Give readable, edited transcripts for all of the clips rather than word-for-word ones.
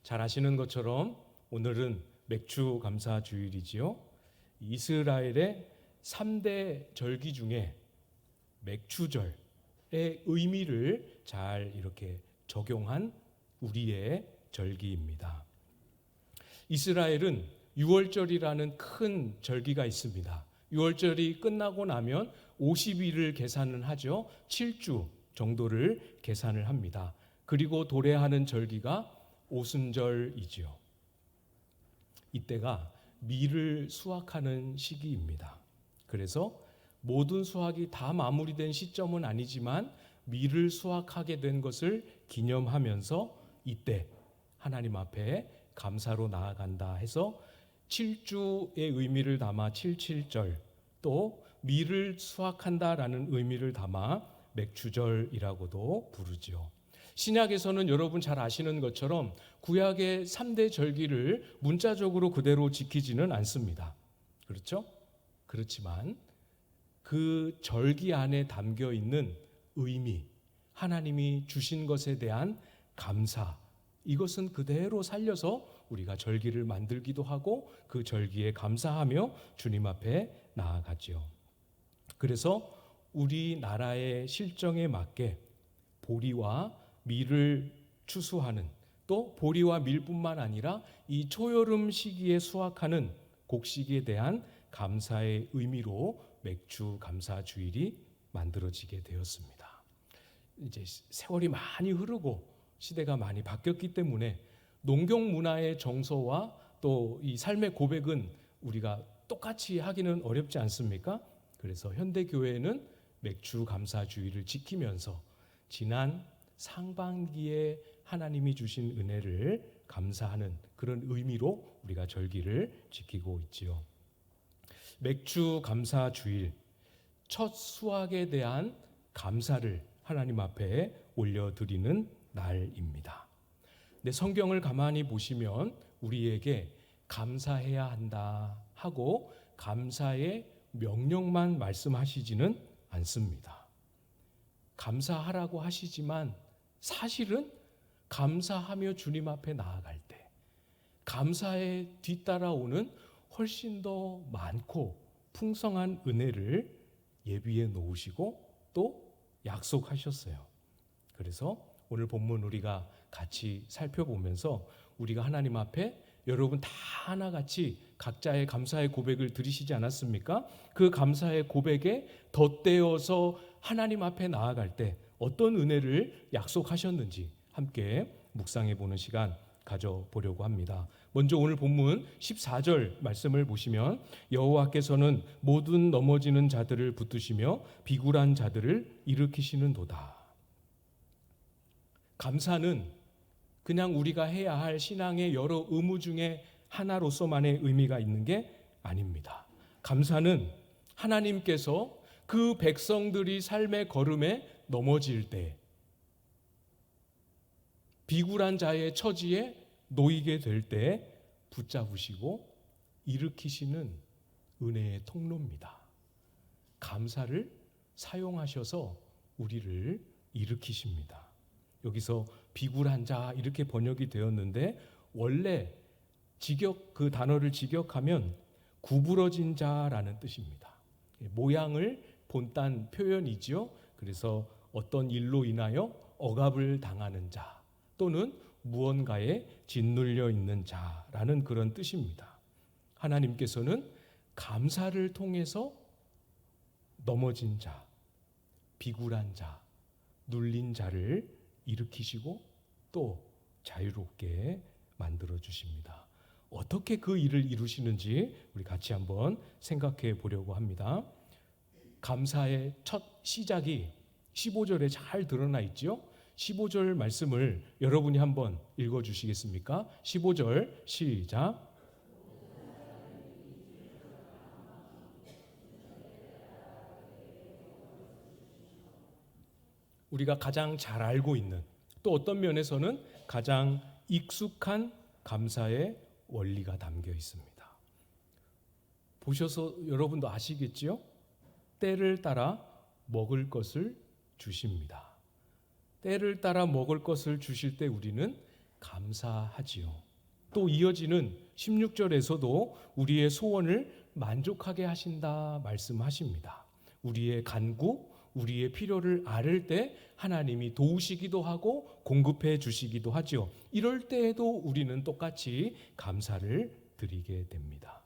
잘 아시는 것처럼 오늘은 맥주 감사 주일이지요. 이스라엘의 3대 절기 중에 맥주절의 의미를 잘 이렇게 적용한 우리의 절기입니다. 이스라엘은 유월절이라는 큰 절기가 있습니다. 유월절이 끝나고 나면 50일을 계산을 하죠. 7주 정도를 계산을 합니다. 그리고 도래하는 절기가 오순절이지요. 이때가 밀을 수확하는 시기입니다. 그래서 모든 수확이 다 마무리된 시점은 아니지만 밀을 수확하게 된 것을 기념하면서 이때 하나님 앞에 감사로 나아간다 해서 7주의 의미를 담아 77절, 또 밀을 수확한다라는 의미를 담아 맥주절이라고도 부르죠. 신약에서는 여러분 잘 아시는 것처럼 구약의 3대 절기를 문자적으로 그대로 지키지는 않습니다. 그렇죠? 그렇지만 그 절기 안에 담겨 있는 의미, 하나님이 주신 것에 대한 감사, 이것은 그대로 살려서 우리가 절기를 만들기도 하고 그 절기에 감사하며 주님 앞에 나아가죠. 그래서 우리나라의 실정에 맞게 보리와 밀을 추수하는, 또 보리와 밀뿐만 아니라 이 초여름 시기에 수확하는 곡식에 대한 감사의 의미로 맥주 감사 주일이 만들어지게 되었습니다. 이제 세월이 많이 흐르고 시대가 많이 바뀌었기 때문에 농경 문화의 정서와 또 이 삶의 고백은 우리가 똑같이 하기는 어렵지 않습니까? 그래서 현대 교회는 맥주 감사 주일을 지키면서 지난 상반기에 하나님이 주신 은혜를 감사하는 그런 의미로 우리가 절기를 지키고 있지요. 맥주 감사 주일, 첫 수확에 대한 감사를 하나님 앞에 올려드리는 날입니다. 근데 성경을 가만히 보시면 우리에게 감사해야 한다 하고 감사의 명령만 말씀하시지는 않습니다. 감사하라고 하시지만 사실은 감사하며 주님 앞에 나아갈 때 감사에 뒤따라오는 훨씬 더 많고 풍성한 은혜를 예비해 놓으시고 또 약속하셨어요. 그래서 오늘 본문 우리가 같이 살펴보면서 우리가 하나님 앞에 여러분 다 하나같이 각자의 감사의 고백을 드리시지 않았습니까? 그 감사의 고백에 덧대어서 하나님 앞에 나아갈 때 어떤 은혜를 약속하셨는지 함께 묵상해 보는 시간 가져보려고 합니다. 먼저 오늘 본문 14절 말씀을 보시면 여호와께서는 모든 넘어지는 자들을 붙드시며 비굴한 자들을 일으키시는도다. 감사는 그냥 우리가 해야 할 신앙의 여러 의무 중에 하나로서만의 의미가 있는 게 아닙니다. 감사는 하나님께서 그 백성들이 삶의 걸음에 넘어질 때 비굴한 자의 처지에 놓이게 될 때 붙잡으시고 일으키시는 은혜의 통로입니다. 감사를 사용하셔서 우리를 일으키십니다. 여기서 비굴한 자 이렇게 번역이 되었는데 원래 그 단어를 직역하면 구부러진 자라는 뜻입니다. 모양을 본딴 표현이지요. 그래서 어떤 일로 인하여 억압을 당하는 자 또는 무언가에 짓눌려 있는 자라는 그런 뜻입니다. 하나님께서는 감사를 통해서 넘어진 자, 비굴한 자, 눌린 자를 일으키시고 또 자유롭게 만들어 주십니다. 어떻게 그 일을 이루시는지 우리 같이 한번 생각해 보려고 합니다. 감사의 첫 시작이 15절에 잘 드러나 있죠. 15절 말씀을 여러분이 한번 읽어주시겠습니까? 15절 시작. 우리가 가장 잘 알고 있는 또 어떤 면에서는 가장 익숙한 감사의 원리가 담겨 있습니다. 보셔서 여러분도 아시겠지요? 때를 따라 먹을 것을 주십니다. 때를 따라 먹을 것을 주실 때 우리는 감사하지요. 또 이어지는 16절에서도 우리의 소원을 만족하게 하신다 말씀하십니다. 우리의 간구, 우리의 필요를 아를 때 하나님이 도우시기도 하고 공급해 주시기도 하죠. 이럴 때에도 우리는 똑같이 감사를 드리게 됩니다.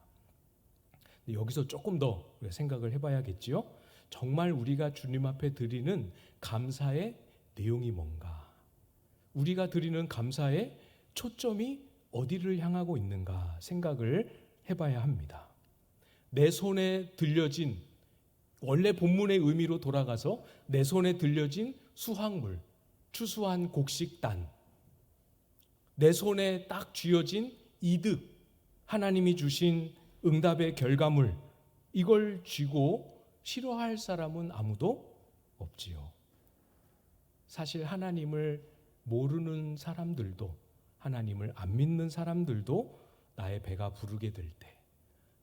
여기서 조금 더 생각을 해봐야겠지요. 정말 우리가 주님 앞에 드리는 감사의 내용이 뭔가? 우리가 드리는 감사의 초점이 어디를 향하고 있는가 생각을 해봐야 합니다. 내 손에 들려진, 원래 본문의 의미로 돌아가서 내 손에 들려진 수확물, 추수한 곡식단, 내 손에 딱 쥐어진 이득, 하나님이 주신 응답의 결과물, 이걸 쥐고 싫어할 사람은 아무도 없지요. 사실 하나님을 모르는 사람들도, 하나님을 안 믿는 사람들도 나의 배가 부르게 될 때,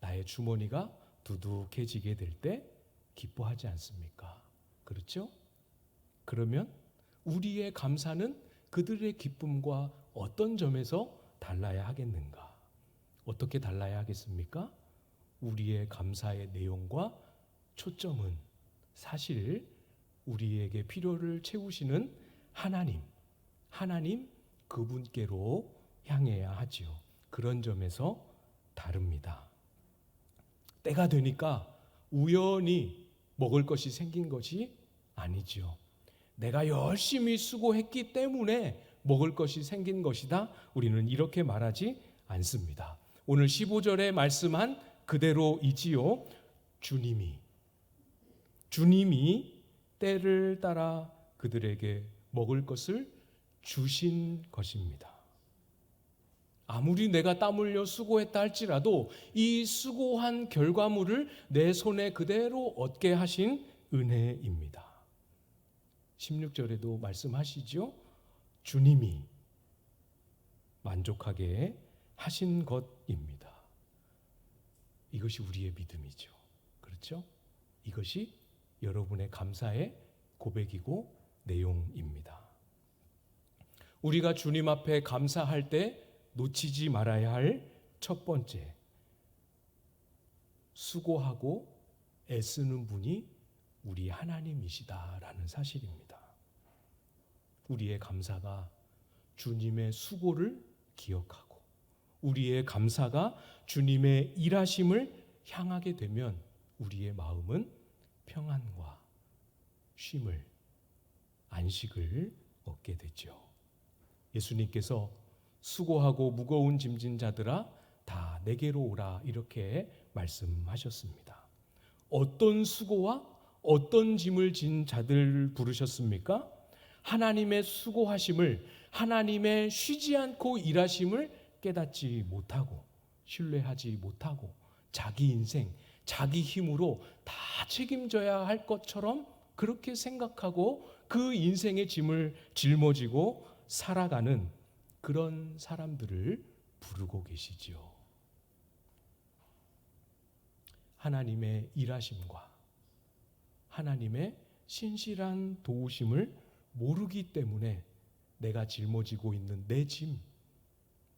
나의 주머니가 두둑해지게 될 때 기뻐하지 않습니까? 그렇죠? 그러면 우리의 감사는 그들의 기쁨과 어떤 점에서 달라야 하겠는가? 어떻게 달라야 하겠습니까? 우리의 감사의 내용과 초점은 사실 우리에게 필요를 채우시는 하나님 그분께로 향해야 하지요. 그런 점에서 다릅니다. 때가 되니까 우연히 먹을 것이 생긴 것이 아니지요. 내가 열심히 수고했기 때문에 먹을 것이 생긴 것이다. 우리는 이렇게 말하지 않습니다. 오늘 15절에 말씀한 그대로이지요. 주님이 때를 따라 그들에게 먹을 것을 주신 것입니다. 아무리 내가 땀 흘려 수고했다 할지라도 이 수고한 결과물을 내 손에 그대로 얻게 하신 은혜입니다. 16절에도 말씀하시죠. 주님이 만족하게 하신 것입니다. 이것이 우리의 믿음이죠. 그렇죠? 이것이 여러분의 감사의 고백이고 내용입니다. 우리가 주님 앞에 감사할 때 놓치지 말아야 할 첫 번째, 수고하고 애쓰는 분이 우리 하나님이시다라는 사실입니다. 우리의 감사가 주님의 수고를 기억하고 우리의 감사가 주님의 일하심을 향하게 되면 우리의 마음은 평안과 쉼을, 안식을 얻게 되죠. 예수님께서 수고하고 무거운 짐진 자들아 다 내게로 오라 이렇게 말씀하셨습니다. 어떤 수고와 어떤 짐을 진 자들 부르셨습니까? 하나님의 수고하심을, 하나님의 쉬지 않고 일하심을 깨닫지 못하고 신뢰하지 못하고 자기 인생, 자기 힘으로 다 책임져야 할 것처럼 그렇게 생각하고 그 인생의 짐을 짊어지고 살아가는 그런 사람들을 부르고 계시지요. 하나님의 일하심과 하나님의 신실한 도우심을 모르기 때문에 내가 짊어지고 있는 내 짐,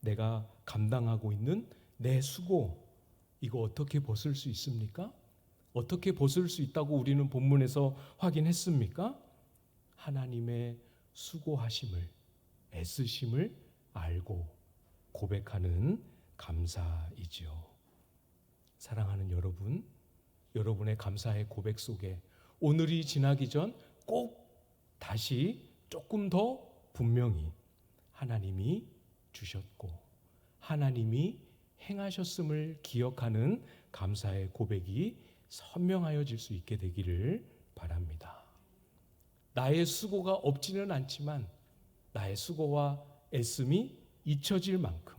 내가 감당하고 있는 내 수고, 이거 어떻게 벗을 수 있습니까? 어떻게 벗을 수 있다고 우리는 본문에서 확인했습니까? 하나님의 수고하심을, 애쓰심을 알고 고백하는 감사이지요. 사랑하는 여러분, 여러분의 감사의 고백 속에 오늘이 지나기 전 꼭 다시 조금 더 분명히 하나님이 주셨고 하나님이 행하셨음을 기억하는 감사의 고백이 선명하여질 수 있게 되기를 바랍니다. 나의 수고가 없지는 않지만 나의 수고와 애씀이 잊혀질 만큼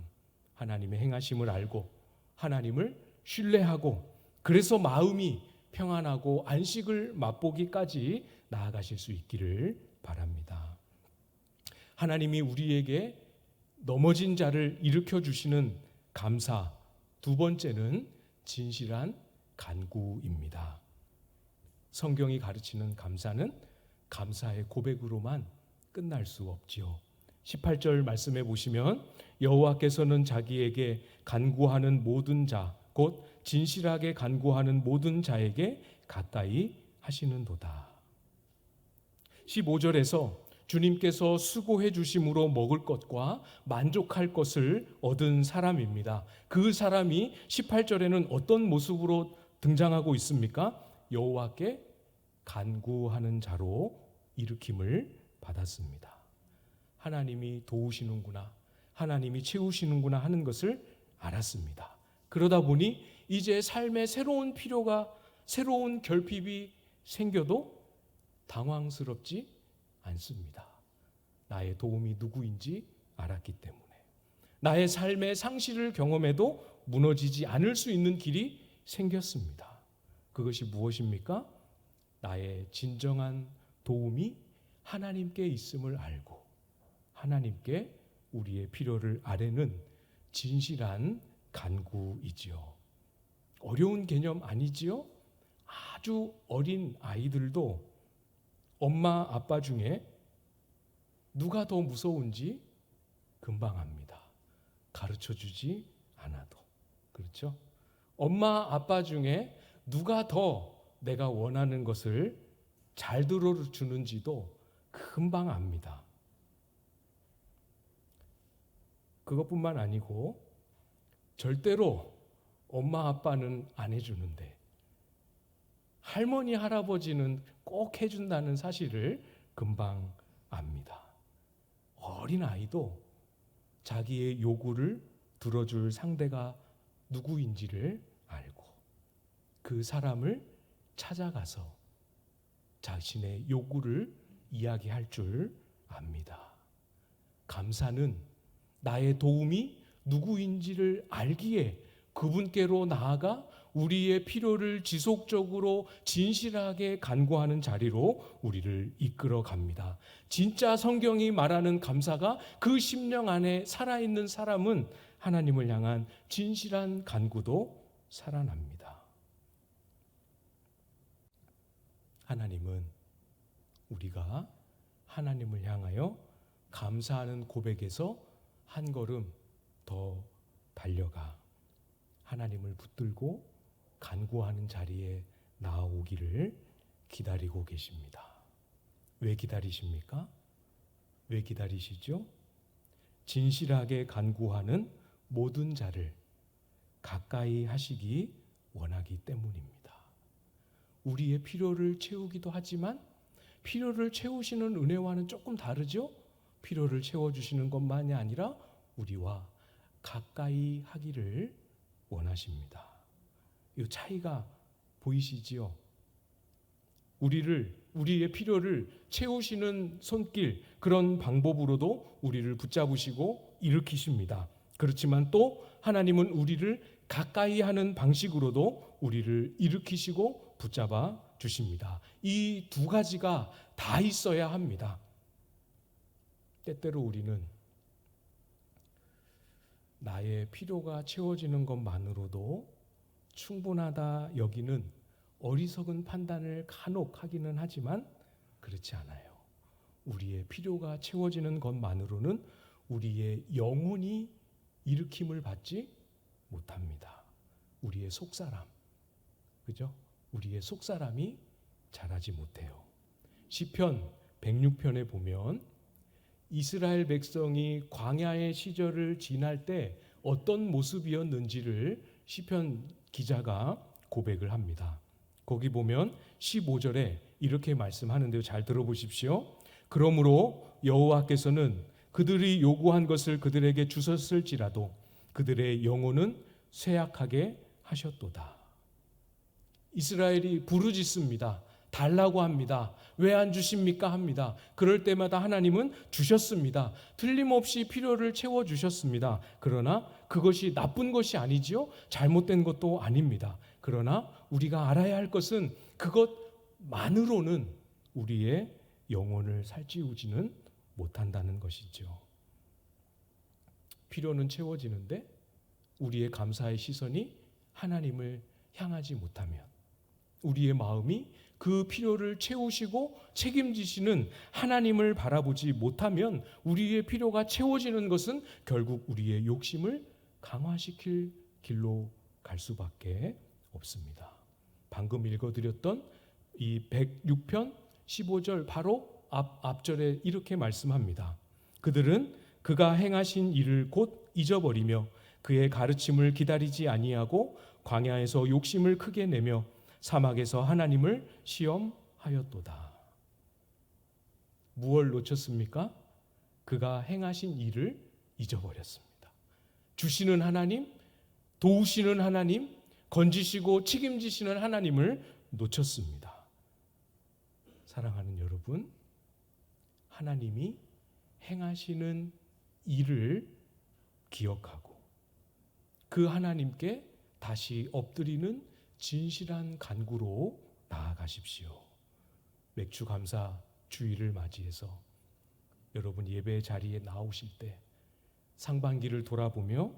하나님의 행하심을 알고 하나님을 신뢰하고 그래서 마음이 평안하고 안식을 맛보기까지 나아가실 수 있기를 바랍니다. 하나님이 우리에게 넘어진 자를 일으켜 주시는 감사, 두 번째는 진실한 간구입니다. 성경이 가르치는 감사는 감사의 고백으로만 끝날 수 없지요. 18절 말씀해 보시면 여호와께서는 자기에게 간구하는 모든 자, 곧 진실하게 간구하는 모든 자에게 가까이 하시는도다. 15절에서 주님께서 수고해 주심으로 먹을 것과 만족할 것을 얻은 사람입니다. 그 사람이 18절에는 어떤 모습으로 등장하고 있습니까? 여호와께 간구하는 자로 일으킴을 받았습니다. 하나님이 도우시는구나, 하나님이 채우시는구나 하는 것을 알았습니다. 그러다 보니 이제 삶에 새로운 필요가, 새로운 결핍이 생겨도 당황스럽지 않습니다. 나의 도움이 누구인지 알았기 때문에. 나의 삶의 상실을 경험해도 무너지지 않을 수 있는 길이 생겼습니다. 그것이 무엇입니까? 나의 진정한 도움이 하나님께 있음을 알고 하나님께 우리의 필요를 아뢰는 진실한 간구이지요. 어려운 개념 아니지요? 아주 어린 아이들도 엄마 아빠 중에 누가 더 무서운지 금방 압니다. 가르쳐주지 않아도. 그렇죠? 엄마 아빠 중에 누가 더 내가 원하는 것을 잘 들어주는지도 금방 압니다. 그것뿐만 아니고 절대로 엄마 아빠는 안 해주는데 할머니 할아버지는 꼭 해준다는 사실을 금방 압니다. 어린 아이도 자기의 요구를 들어줄 상대가 누구인지를 알고 그 사람을 찾아가서 자신의 요구를 이야기할 줄 압니다. 감사는 나의 도움이 누구인지를 알기에 그분께로 나아가 우리의 필요를 지속적으로 진실하게 간구하는 자리로 우리를 이끌어 갑니다. 진짜 성경이 말하는 감사가 그 심령 안에 살아있는 사람은 하나님을 향한 진실한 간구도 살아납니다. 하나님은 우리가 하나님을 향하여 감사하는 고백에서 한 걸음 더 달려가 하나님을 붙들고 간구하는 자리에 나아오기를 기다리고 계십니다. 왜 기다리십니까? 왜 기다리시죠? 진실하게 간구하는 모든 자를 가까이 하시기 원하기 때문입니다. 우리의 필요를 채우기도 하지만 필요를 채우시는 은혜와는 조금 다르죠? 필요를 채워주시는 것만이 아니라 우리와 가까이 하기를 원하십니다. 이 차이가 보이시지요? 우리의 필요를 채우시는 손길, 그런 방법으로도 우리를 붙잡으시고 일으키십니다. 그렇지만 또 하나님은 우리를 가까이 하는 방식으로도 우리를 일으키시고 붙잡아 주십니다. 이 두 가지가 다 있어야 합니다. 때때로 우리는 나의 필요가 채워지는 것만으로도 충분하다 여기는 어리석은 판단을 간혹 하기는 하지만 그렇지 않아요. 우리의 필요가 채워지는 것만으로는 우리의 영혼이 일으킴을 받지 못합니다. 우리의 속사람, 그죠? 우리의 속사람이 자라지 못해요. 시편 106편에 보면 이스라엘 백성이 광야의 시절을 지날 때 어떤 모습이었는지를 시편 기자가 고백을 합니다. 거기 보면 15절에 이렇게 말씀하는데요. 잘 들어보십시오. 그러므로 여호와께서는 그들이 요구한 것을 그들에게 주셨을지라도 그들의 영혼은 쇠약하게 하셨도다. 이스라엘이 부르짖습니다. 달라고 합니다. 왜 안 주십니까? 합니다. 그럴 때마다 하나님은 주셨습니다. 틀림없이 필요를 채워주셨습니다. 그러나 그것이 나쁜 것이 아니지요. 잘못된 것도 아닙니다. 그러나 우리가 알아야 할 것은 그것만으로는 우리의 영혼을 살찌우지는 못한다는 것이죠. 필요는 채워지는데 우리의 감사의 시선이 하나님을 향하지 못하면 우리의 마음이 그 필요를 채우시고 책임지시는 하나님을 바라보지 못하면 우리의 필요가 채워지는 것은 결국 우리의 욕심을 강화시킬 길로 갈 수밖에 없습니다. 방금 읽어드렸던 이 106편 15절 바로 앞절에 이렇게 말씀합니다. 그들은 그가 행하신 일을 곧 잊어버리며 그의 가르침을 기다리지 아니하고 광야에서 욕심을 크게 내며 사막에서 하나님을 시험하였도다. 무엇을 놓쳤습니까? 그가 행하신 일을 잊어버렸습니다. 주시는 하나님, 도우시는 하나님, 건지시고 책임지시는 하나님을 놓쳤습니다. 사랑하는 여러분, 하나님이 행하시는 일을 기억하고 그 하나님께 다시 엎드리는 진실한 간구로 나아가십시오. 맥주 감사 주일을 맞이해서 여러분 예배 자리에 나오실 때 상반기를 돌아보며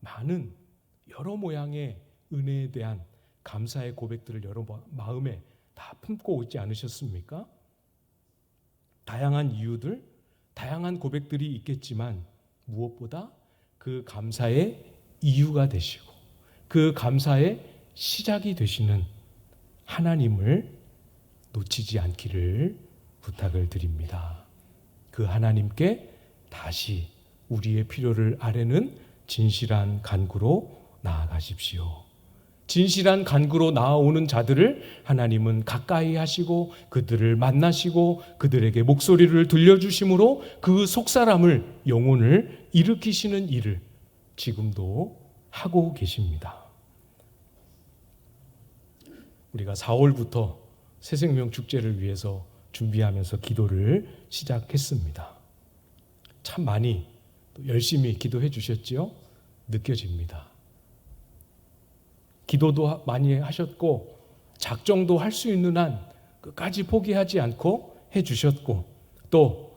많은 여러 모양의 은혜에 대한 감사의 고백들을 여러 마음에 다 품고 오지 않으셨습니까? 다양한 이유들, 다양한 고백들이 있겠지만 무엇보다 그 감사의 이유가 되시고 그 감사의 시작이 되시는 하나님을 놓치지 않기를 부탁을 드립니다. 그 하나님께 다시 우리의 필요를 아뢰는 진실한 간구로 나아가십시오. 진실한 간구로 나아오는 자들을 하나님은 가까이 하시고 그들을 만나시고 그들에게 목소리를 들려주심으로 그 속사람을, 영혼을 일으키시는 일을 지금도 하고 계십니다. 우리가 4월부터 새생명 축제를 위해서 준비하면서 기도를 시작했습니다. 참 많이 또 열심히 기도해 주셨지요? 느껴집니다. 기도도 많이 하셨고 작정도 할 수 있는 한 끝까지 포기하지 않고 해 주셨고 또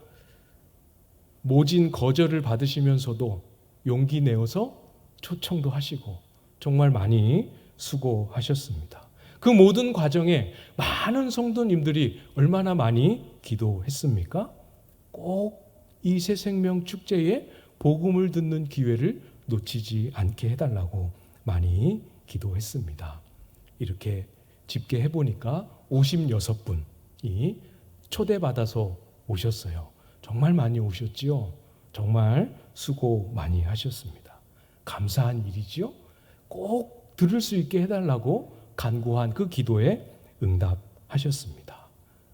모진 거절을 받으시면서도 용기 내어서 초청도 하시고 정말 많이 수고하셨습니다. 그 모든 과정에 많은 성도님들이 얼마나 많이 기도했습니까? 꼭 이 새생명 축제에 복음을 듣는 기회를 놓치지 않게 해달라고 많이 기도했습니다. 이렇게 집계해 보니까 56분이 초대받아서 오셨어요. 정말 많이 오셨지요? 정말 수고 많이 하셨습니다. 감사한 일이지요? 꼭 들을 수 있게 해달라고 간구한 그 기도에 응답하셨습니다.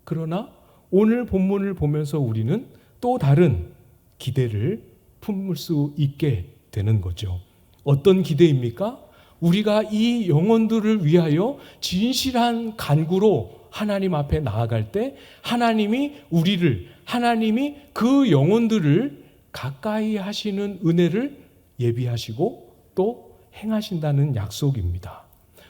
그러나 오늘 본문을 보면서 우리는 또 다른 기대를 품을 수 있게 되는 거죠. 어떤 기대입니까? 우리가 이 영혼들을 위하여 진실한 간구로 하나님 앞에 나아갈 때 하나님이 하나님이 그 영혼들을 가까이 하시는 은혜를 예비하시고 또 행하신다는 약속입니다.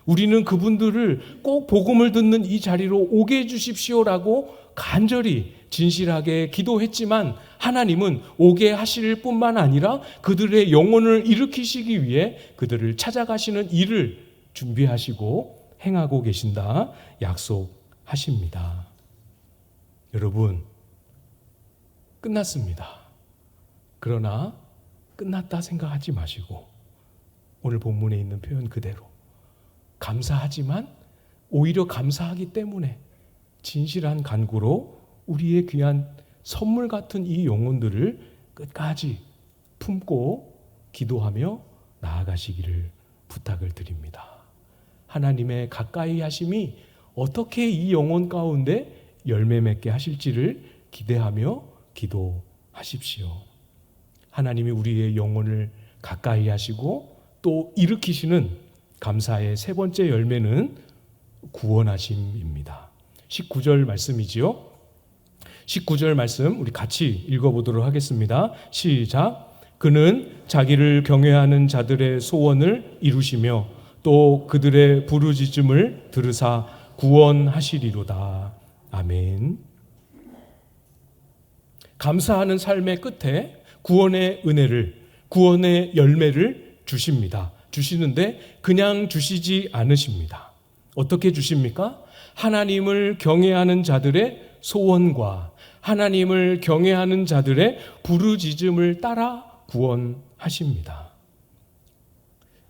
우리는 그분들을 꼭 복음을 듣는 이 자리로 오게 해주십시오라고 간절히 진실하게 기도했지만 하나님은 오게 하실 뿐만 아니라 그들의 영혼을 일으키시기 위해 그들을 찾아가시는 일을 준비하시고 행하고 계신다 약속하십니다. 여러분, 끝났습니다. 그러나 끝났다 생각하지 마시고 오늘 본문에 있는 표현 그대로 감사하지만 오히려 감사하기 때문에 진실한 간구로 우리의 귀한 선물 같은 이 영혼들을 끝까지 품고 기도하며 나아가시기를 부탁을 드립니다. 하나님의 가까이 하심이 어떻게 이 영혼 가운데 열매 맺게 하실지를 기대하며 기도하십시오. 하나님이 우리의 영혼을 가까이 하시고 또 일으키시는 감사의 세 번째 열매는 구원하심입니다. 19절 말씀이지요. 19절 말씀 우리 같이 읽어보도록 하겠습니다. 시작. 그는 자기를 경외하는 자들의 소원을 이루시며 또 그들의 부르짖음을 들으사 구원하시리로다. 아멘. 감사하는 삶의 끝에 구원의 은혜를, 구원의 열매를 주십니다. 주시는데 그냥 주시지 않으십니다. 어떻게 주십니까? 하나님을 경외하는 자들의 소원과 하나님을 경외하는 자들의 부르짖음을 따라 구원하십니다.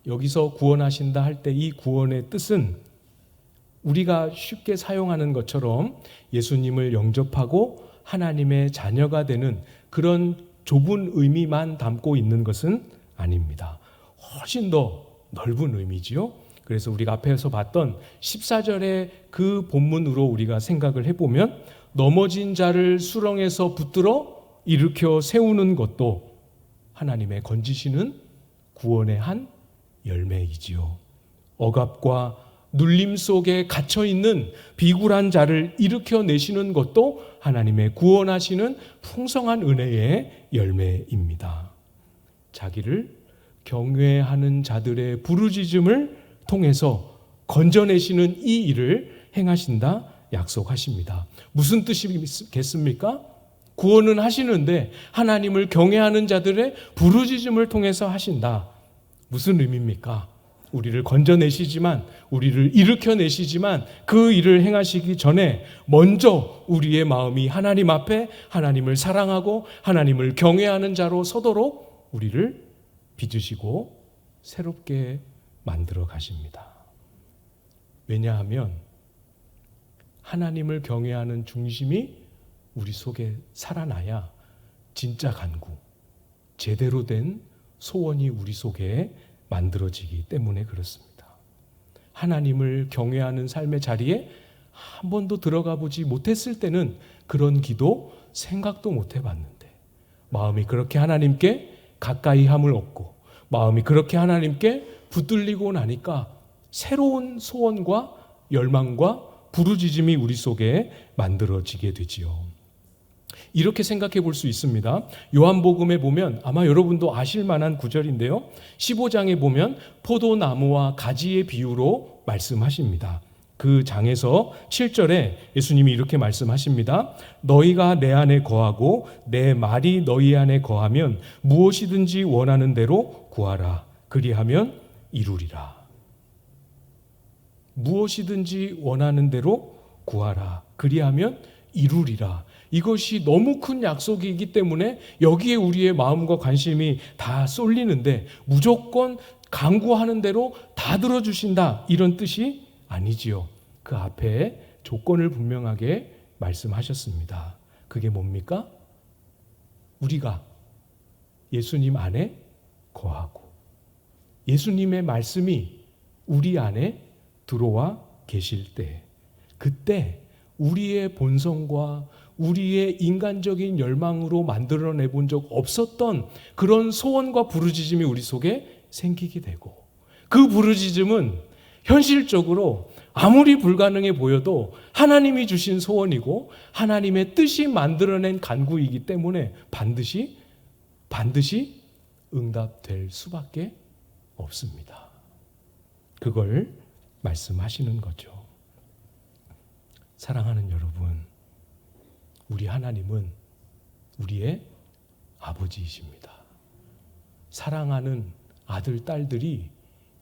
여기서 구원하신다 할 때 이 구원의 뜻은 우리가 쉽게 사용하는 것처럼 예수님을 영접하고 하나님의 자녀가 되는 그런 좁은 의미만 담고 있는 것은 아닙니다. 훨씬 더 넓은 의미지요. 그래서 우리가 앞에서 봤던 14절의 그 본문으로 우리가 생각을 해보면 넘어진 자를 수렁에서 붙들어 일으켜 세우는 것도 하나님의 건지시는 구원의 한 열매이지요. 억압과 눌림 속에 갇혀있는 비굴한 자를 일으켜내시는 것도 하나님의 구원하시는 풍성한 은혜의 열매입니다. 자기를 경외하는 자들의 부르짖음을 통해서 건져내시는 이 일을 행하신다 약속하십니다. 무슨 뜻이겠습니까? 구원은 하시는데 하나님을 경외하는 자들의 부르짖음을 통해서 하신다. 무슨 의미입니까? 우리를 건져내시지만, 우리를 일으켜내시지만 그 일을 행하시기 전에 먼저 우리의 마음이 하나님 앞에 하나님을 사랑하고 하나님을 경외하는 자로 서도록 우리를 빚으시고 새롭게 만들어 가십니다. 왜냐하면 하나님을 경외하는 중심이 우리 속에 살아나야 진짜 간구, 제대로 된 소원이 우리 속에 만들어지기 때문에 그렇습니다. 하나님을 경외하는 삶의 자리에 한 번도 들어가 보지 못했을 때는 그런 기도 생각도 못 해봤는데 마음이 그렇게 하나님께 가까이 함을 얻고 마음이 그렇게 하나님께 붙들리고 나니까 새로운 소원과 열망과 부르짖음이 우리 속에 만들어지게 되지요. 이렇게 생각해 볼 수 있습니다. 요한복음에 보면 아마 여러분도 아실 만한 구절인데요. 15장에 보면 포도나무와 가지의 비유로 말씀하십니다. 그 장에서 7절에 예수님이 이렇게 말씀하십니다. 너희가 내 안에 거하고 내 말이 너희 안에 거하면 무엇이든지 원하는 대로 구하라. 그리하면 이루리라. 무엇이든지 원하는 대로 구하라. 그리하면 이루리라. 이것이 너무 큰 약속이기 때문에 여기에 우리의 마음과 관심이 다 쏠리는데 무조건 간구하는 대로 다 들어주신다 이런 뜻이 아니지요. 그 앞에 조건을 분명하게 말씀하셨습니다. 그게 뭡니까? 우리가 예수님 안에 거하고 예수님의 말씀이 우리 안에 들어와 계실 때, 그때 우리의 본성과 우리의 인간적인 열망으로 만들어내 본 적 없었던 그런 소원과 부르짖음이 우리 속에 생기게 되고, 그 부르짖음은 현실적으로 아무리 불가능해 보여도 하나님이 주신 소원이고 하나님의 뜻이 만들어낸 간구이기 때문에 반드시 응답될 수밖에 없습니다. 그걸 말씀하시는 거죠. 사랑하는 여러분, 우리 하나님은 우리의 아버지이십니다. 사랑하는 아들, 딸들이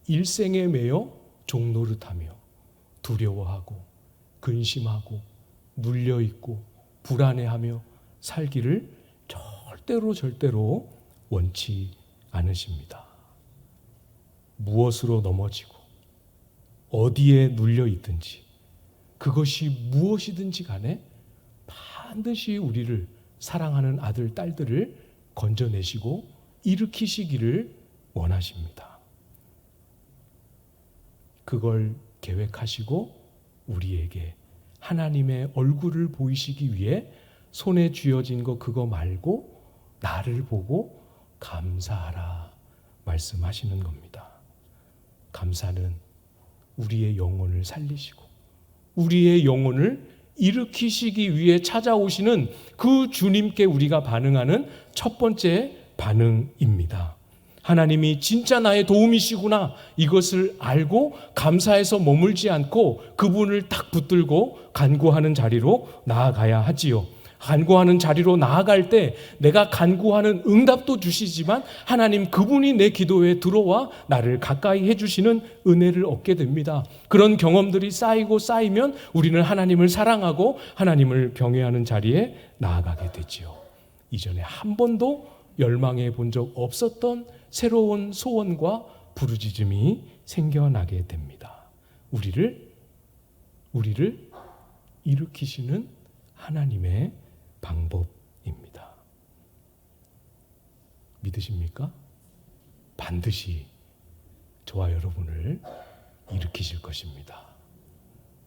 일생에 매여 종노릇하며 두려워하고 근심하고 눌려있고 불안해하며 살기를 절대로 원치 않으십니다. 무엇으로 넘어지고 어디에 눌려있든지 그것이 무엇이든지 간에 반드시 우리를 사랑하는 아들, 딸들을 건져내시고 일으키시기를 원하십니다. 그걸 계획하시고 우리에게 하나님의 얼굴을 보이시기 위해 손에 쥐어진 거 그거 말고 나를 보고 감사하라 말씀하시는 겁니다. 감사는 우리의 영혼을 살리시고 우리의 영혼을 일으키시기 위해 찾아오시는 그 주님께 우리가 반응하는 첫 번째 반응입니다. 하나님이 진짜 나의 도움이시구나 이것을 알고 감사해서 머물지 않고 그분을 딱 붙들고 간구하는 자리로 나아가야 하지요. 간구하는 자리로 나아갈 때 내가 간구하는 응답도 주시지만 하나님 그분이 내 기도에 들어와 나를 가까이 해주시는 은혜를 얻게 됩니다. 그런 경험들이 쌓이고 쌓이면 우리는 하나님을 사랑하고 하나님을 경외하는 자리에 나아가게 되지요. 이전에 한 번도 열망해 본 적 없었던 새로운 소원과 부르짖음이 생겨나게 됩니다. 우리를 일으키시는 하나님의 방법입니다. 믿으십니까? 반드시 저와 여러분을 일으키실 것입니다.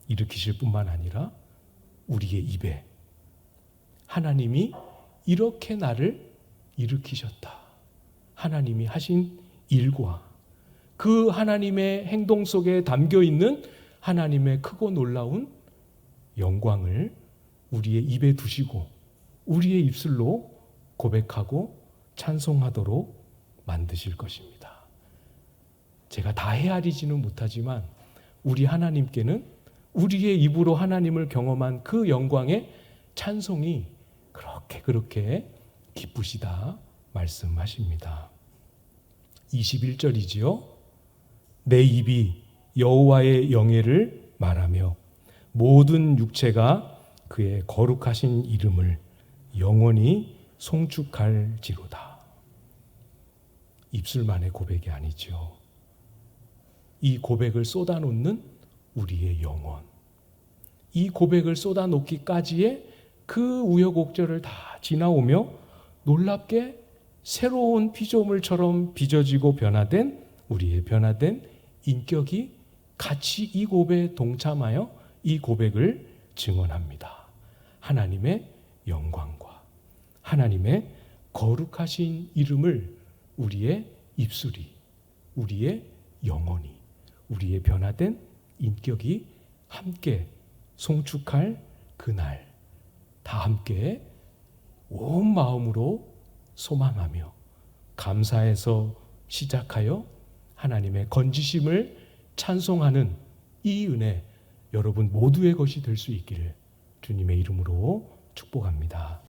일으키실 뿐만 아니라 우리의 입에 하나님이 이렇게 나를 일으키셨다. 하나님이 하신 일과 그 하나님의 행동 속에 담겨 있는 하나님의 크고 놀라운 영광을 우리의 입에 두시고 우리의 입술로 고백하고 찬송하도록 만드실 것입니다. 제가 다 헤아리지는 못하지만 우리 하나님께는 우리의 입으로 하나님을 경험한 그 영광의 찬송이 그렇게 기쁘시다 말씀하십니다. 21절이지요. 내 입이 여호와의 영예를 말하며 모든 육체가 그의 거룩하신 이름을 영원히 송축할지로다. 입술만의 고백이 아니죠. 이 고백을 쏟아놓는 우리의 영혼, 이 고백을 쏟아놓기까지의 그 우여곡절을 다 지나오며 놀랍게 새로운 피조물처럼 빚어지고 변화된 우리의 변화된 인격이 같이 이 고백에 동참하여 이 고백을 증언합니다. 하나님의 영광과 하나님의 거룩하신 이름을 우리의 입술이, 우리의 영혼이, 우리의 변화된 인격이 함께 송축할 그날, 다 함께 온 마음으로 소망하며 감사해서 시작하여 하나님의 건지심을 찬송하는 이 은혜, 여러분 모두의 것이 될 수 있기를 주님의 이름으로 축복합니다.